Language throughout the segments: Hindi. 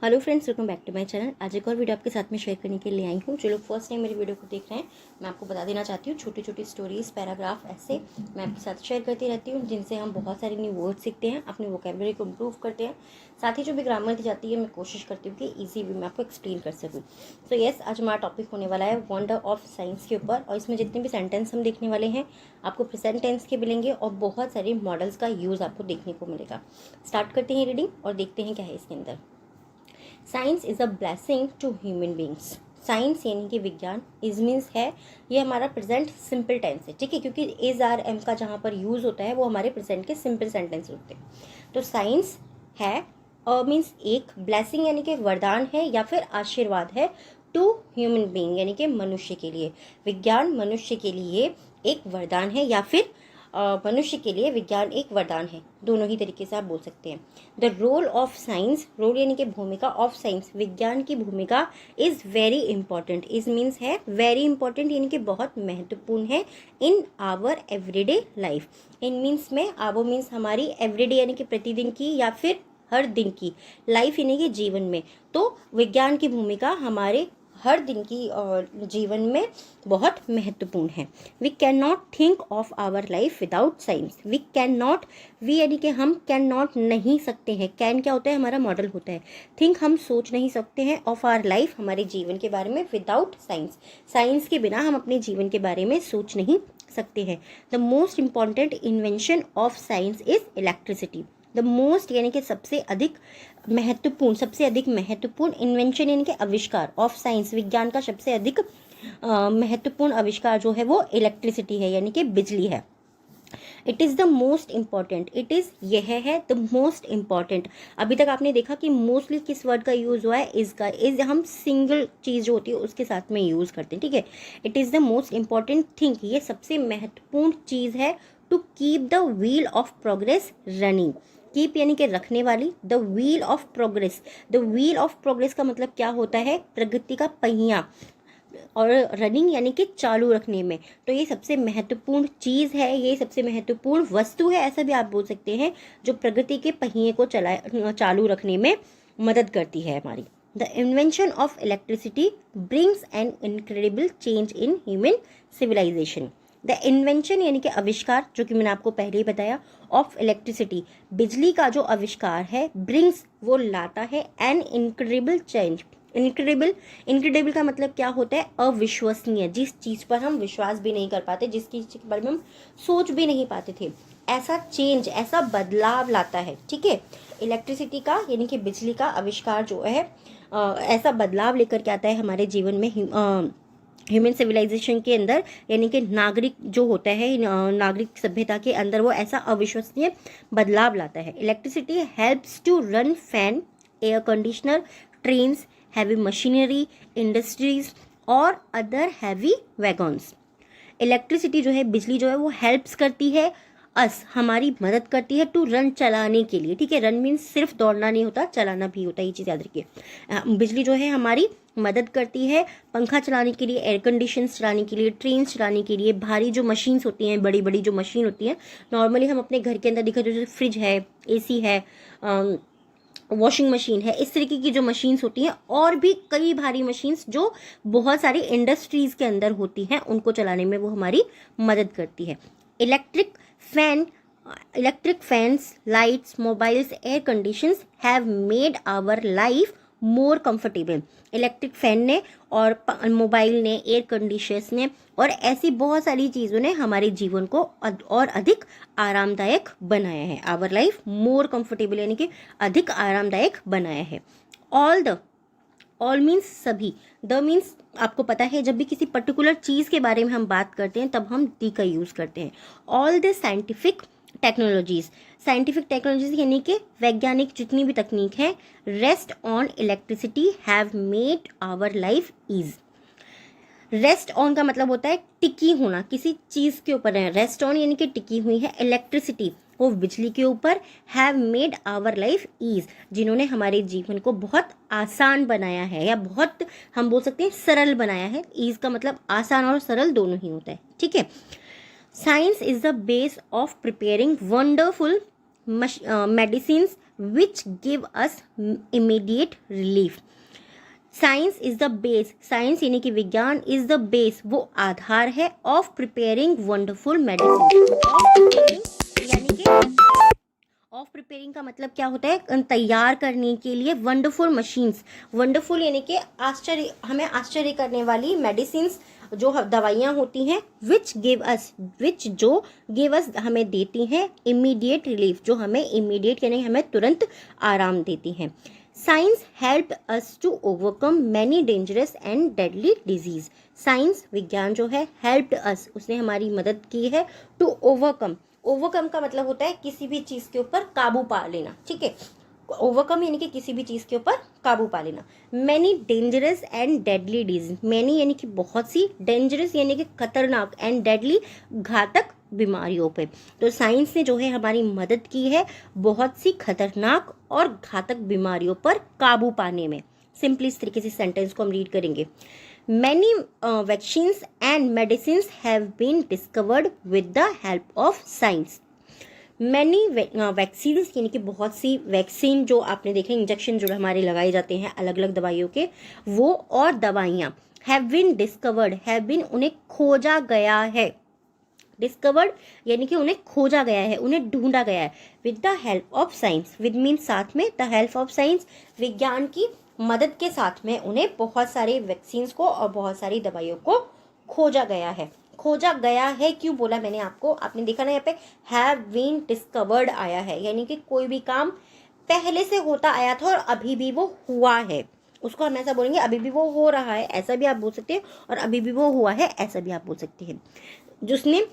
Hello friends, welcome back to my channel. आज एक और वीडियो आपके साथ में शेयर करने के लिए आई हूँ। जो लोग फर्स्ट टाइम मेरी वीडियो को देख रहे हैं, मैं आपको बता देना चाहती हूँ, छोटी छोटी स्टोरीज, पैराग्राफ ऐसे मैं आपके साथ शेयर करती रहती हूँ, जिनसे हम बहुत सारे न्यू वर्ड सीखते हैं, अपनी वोकेबलरी को इम्प्रूव करते हैं। साथ ही जो भी ग्रामर दी जाती है, मैं कोशिश करती हूँ कि ईजी वे में आपको एक्सप्लेन कर सकूँ। सो यस, आज हमारा टॉपिक होने वाला है वंडर ऑफ साइंस के ऊपर, और इसमें जितने भी सेंटेंस हम देखने वाले हैं आपको प्रेजेंट टेंस के मिलेंगे और बहुत सारे मॉडल्स का यूज़ आपको देखने को मिलेगा। स्टार्ट करते हैं रीडिंग और देखते हैं क्या है इसके अंदर। Science is a blessing to human beings. Science यानी कि विज्ञान, इज मीन्स है, ये हमारा प्रेजेंट सिंपल टेंस है, ठीक है, क्योंकि इज आर एम का जहाँ पर यूज़ होता है वो हमारे प्रेजेंट के सिंपल सेंटेंस होते हैं। तो साइंस है मीन्स एक, ब्लेसिंग यानी कि वरदान है या फिर आशीर्वाद है, टू ह्यूमन बींग यानी कि मनुष्य के लिए। विज्ञान मनुष्य के लिए एक वरदान है या फिर मनुष्य के लिए विज्ञान एक वरदान है, दोनों ही तरीके से आप बोल सकते हैं। The role of science, role यानी कि भूमिका, ऑफ साइंस विज्ञान की भूमिका, is very important. Is means है वेरी इंपॉर्टेंट यानी कि बहुत महत्वपूर्ण है, in our everyday life. In means में आवो मीन्स हमारी, एवरीडे यानी कि प्रतिदिन की या फिर हर दिन की, लाइफ यानी कि जीवन में। तो विज्ञान की भूमिका हमारे हर दिन की जीवन में बहुत महत्वपूर्ण है। We can not think of our life without science. We can not, we यानी कि हम, कैन नॉट नहीं सकते हैं, कैन क्या होता है, हमारा मॉडल होता है, थिंक हम सोच नहीं सकते हैं, ऑफ आवर लाइफ हमारे जीवन के बारे में, विदाउट साइंस साइंस के बिना हम अपने जीवन के बारे में सोच नहीं सकते हैं। The most important invention of science is electricity. The most यानी कि सबसे अधिक महत्वपूर्ण इन्वेंशन यानी कि आविष्कार, ऑफ साइंस विज्ञान का सबसे अधिक महत्वपूर्ण आविष्कार जो है वो इलेक्ट्रिसिटी है यानी कि बिजली है। It is the most important, it is यह है द मोस्ट इम्पॉर्टेंट। अभी तक आपने देखा कि मोस्टली किस वर्ड का यूज़ हुआ है, इज़ का। इज़ हम सिंगल चीज़ जो होती है उसके साथ में यूज़ करते हैं, ठीक है। It is the most important thing, ये सबसे महत्वपूर्ण चीज़ है, to keep the wheel of progress running. Keep यानी कि रखने वाली, the wheel of progress, the wheel of progress का मतलब क्या होता है, प्रगति का पहिया, और रनिंग यानी कि चालू रखने में। तो ये सबसे महत्वपूर्ण चीज़ है, ये सबसे महत्वपूर्ण वस्तु है, ऐसा भी आप बोल सकते हैं, जो प्रगति के पहिए को चालू रखने में मदद करती है हमारी। The invention of electricity brings an incredible change in human civilisation. The invention यानी कि आविष्कार, जो कि मैंने आपको पहले ही बताया, ऑफ इलेक्ट्रिसिटी बिजली का जो आविष्कार है, ब्रिंग्स वो लाता है एन इनक्रेडिबल चेंज। इनक्रेडिबल का मतलब क्या होता है, अविश्वसनीय, जिस चीज़ पर हम विश्वास भी नहीं कर पाते, जिस चीज़ के बारे में हम सोच भी नहीं पाते थे, ऐसा चेंज, ऐसा बदलाव लाता है, ठीक है। इलेक्ट्रिसिटी का यानी कि बिजली का आविष्कार जो है ऐसा बदलाव लेकर के आता है हमारे जीवन में, ह्यूमन सिविलाइजेशन के अंदर, यानी कि नागरिक जो होता है, नागरिक सभ्यता के अंदर वो ऐसा अविश्वसनीय बदलाव लाता है। Electricity helps to run fan, air conditioner, trains, heavy machinery, industries और अदर हैवी वैगन्स। इलेक्ट्रिसिटी जो है, बिजली जो है, वो हेल्प्स करती है, हमारी मदद करती है, टू रन, चलाने के लिए, ठीक है। रन मीन्स सिर्फ दौड़ना नहीं होता, चलाना भी होता है, ये चीज़ याद रखिए। बिजली जो है हमारी मदद करती है पंखा चलाने के लिए, एयर कंडीशंस चलाने के लिए, ट्रेन चलाने के लिए, भारी जो मशीन्स होती हैं, बड़ी बड़ी जो मशीन होती हैं, नॉर्मली हम अपने घर के अंदर देखा, जैसे फ्रिज है, एसी है, वॉशिंग मशीन है, इस तरीके की जो मशीन्स होती हैं, और भी कई भारी मशीन्स जो बहुत सारी इंडस्ट्रीज के अंदर होती हैं, उनको चलाने में वो हमारी मदद करती है। Electric fans, lights, mobiles, air conditions have made our life more comfortable. Electric fan ने और मोबाइल ने, एयर कंडीशनर्स ने और ऐसी बहुत सारी चीज़ों ने हमारे जीवन को और अधिक आरामदायक बनाया है। आवर लाइफ मोर कंफर्टेबल यानी कि अधिक आरामदायक बनाया है। ऑल मीन्स सभी, द मीन्स आपको पता है, जब भी किसी पर्टिकुलर चीज़ के बारे में हम बात करते हैं तब हम दी का यूज़ करते हैं। ऑल द साइंटिफिक टेक्नोलॉजीज यानी कि वैज्ञानिक जितनी भी तकनीक है, rest on electricity have made our life ease. Rest on का मतलब होता है टिकी होना, किसी चीज़ के ऊपर है, रेस्ट ऑन यानी कि टिकी हुई है, इलेक्ट्रिसिटी वो बिजली के ऊपर, have made our life ease, जिन्होंने हमारे जीवन को बहुत आसान बनाया है, या बहुत हम बोल सकते हैं सरल बनाया है। ईज का मतलब आसान और सरल दोनों ही होता है, ठीक है। Science is the base of preparing wonderful medicines which give us immediate relief. Science is the base, science यानी कि विज्ञान इज द बेस, वो आधार है ऑफ प्रिपेयरिंग वंडरफुल मेडिसिन। यानी कि ऑफ प्रिपेयरिंग का मतलब क्या होता है, तैयार करने के लिए वंडरफुल मशीन्स, वंडरफुल यानी कि आश्चर्य, हमें आश्चर्य करने वाली मेडिसिन्स जो दवाइयाँ होती हैं, विच जो गिव अस हमें देती हैं इमीडिएट रिलीफ, जो हमें इमीडिएट यानी हमें तुरंत आराम देती हैं। Science help us to overcome many dangerous and deadly disease. Science विज्ञान जो है हेल्प्ड अस, उसने हमारी मदद की है, टू ओवरकम, ओवरकम का मतलब होता है किसी भी चीज़ के ऊपर काबू पा लेना, ठीक है। ओवरकम यानी कि किसी भी चीज़ के ऊपर काबू पा लेना। Many dangerous and deadly disease, many यानी कि बहुत सी, डेंजरस यानी कि खतरनाक, एंड डेडली घातक बीमारियों पे। तो साइंस ने जो है हमारी मदद की है बहुत सी खतरनाक और घातक बीमारियों पर काबू पाने में। सिंपली इस तरीके से सेंटेंस को हम रीड करेंगे। Many vaccines and medicines have been discovered with the help of science. Many vaccines यानी कि बहुत सी वैक्सीन, जो आपने देखे इंजेक्शन जो हमारे लगाए जाते हैं अलग अलग दवाइयों के, वो और दवाइयाँ have been discovered, have been उन्हें खोजा गया है। डिस्कवर्ड यानी कि उन्हें खोजा गया है, उन्हें ढूंढा गया है। With the help of science, with mean साथ में, द हेल्प ऑफ साइंस विज्ञान की मदद के साथ में उन्हें बहुत सारे वैक्सीन्स को और बहुत सारी दवाइयों को खोजा गया है। खोजा गया है क्यों बोला मैंने आपको, आपने देखा ना यहाँ पे हैव बीन डिस्कवर्ड आया है, यानी कि कोई भी काम पहले से होता आया था और अभी भी वो हुआ है, उसको हम ऐसा बोलेंगे अभी भी वो हो रहा है, ऐसा भी आप बोल सकते हैं, और अभी भी वो हुआ है ऐसा भी आप बोल सकते हैं। जिसने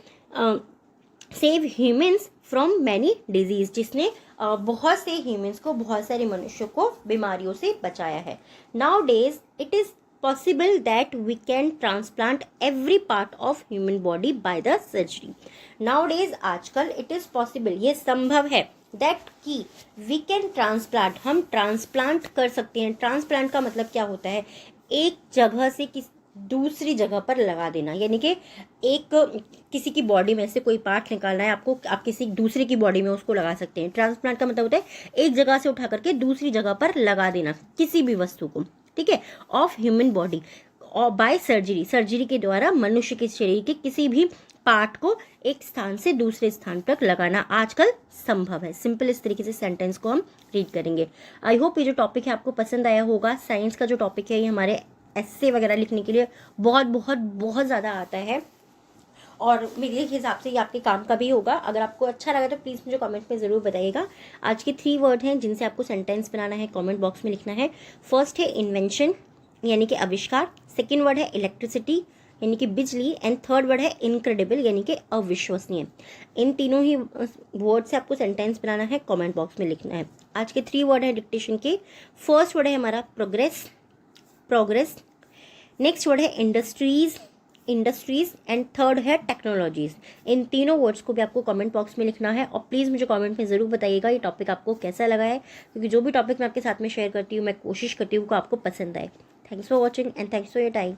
save humans from many disease, जिसने बहुत से ह्यूमन्स को, बहुत सारे मनुष्यों को बीमारियों से बचाया है। Nowadays it is possible that we can transplant every part of human body by the surgery. Nowadays आजकल इट इज पॉसिबल, ये संभव है, दैट की वी कैन ट्रांसप्लांट, हम ट्रांसप्लांट कर सकते हैं। ट्रांसप्लांट का मतलब क्या होता है, एक जगह से दूसरी जगह पर लगा देना, यानी कि एक किसी की बॉडी में से कोई पार्ट निकालना है आपको, आप किसी दूसरे की बॉडी में उसको लगा सकते हैं। ट्रांसप्लांट का मतलब होता है एक जगह से उठा करके दूसरी जगह पर लगा देना किसी भी वस्तु को, ठीक है, ऑफ ह्यूमन बॉडी और बाय सर्जरी, सर्जरी के द्वारा मनुष्य के शरीर के किसी भी पार्ट को एक स्थान से दूसरे स्थान पर लगाना आजकल संभव है। सिंपल इस तरीके से सेंटेंस को हम रीड करेंगे। आई होप ये जो टॉपिक है आपको पसंद आया होगा। साइंस का जो टॉपिक है ये हमारे ऐसे वगैरह लिखने के लिए बहुत बहुत बहुत ज़्यादा आता है, और मेरे हिसाब से ये आपके काम का भी होगा। अगर आपको अच्छा लगा तो प्लीज़ मुझे कमेंट में ज़रूर बताइएगा। आज के 3 वर्ड हैं जिनसे आपको सेंटेंस बनाना है, कमेंट बॉक्स में लिखना है। फर्स्ट है इन्वेंशन यानी कि आविष्कार, सेकेंड वर्ड है इलेक्ट्रिसिटी यानी कि बिजली, एंड थर्ड वर्ड है इनक्रेडिबल यानी कि अविश्वसनीय। इन तीनों ही वर्ड से आपको सेंटेंस बनाना है, कमेंट बॉक्स में लिखना है। आज के 3 वर्ड है डिक्टेशन के। फर्स्ट वर्ड है हमारा प्रोग्रेस, नेक्स्ट वर्ड है इंडस्ट्रीज एंड थर्ड है टेक्नोलॉजीज। इन तीनों वर्ड्स को भी आपको कमेंट बॉक्स में लिखना है, और प्लीज़ मुझे कमेंट में ज़रूर बताइएगा ये टॉपिक आपको कैसा लगा है, क्योंकि जो भी टॉपिक मैं आपके साथ में शेयर करती हूँ मैं कोशिश करती हूँ कि आपको पसंद आए। Thanks for watching and thanks for your time.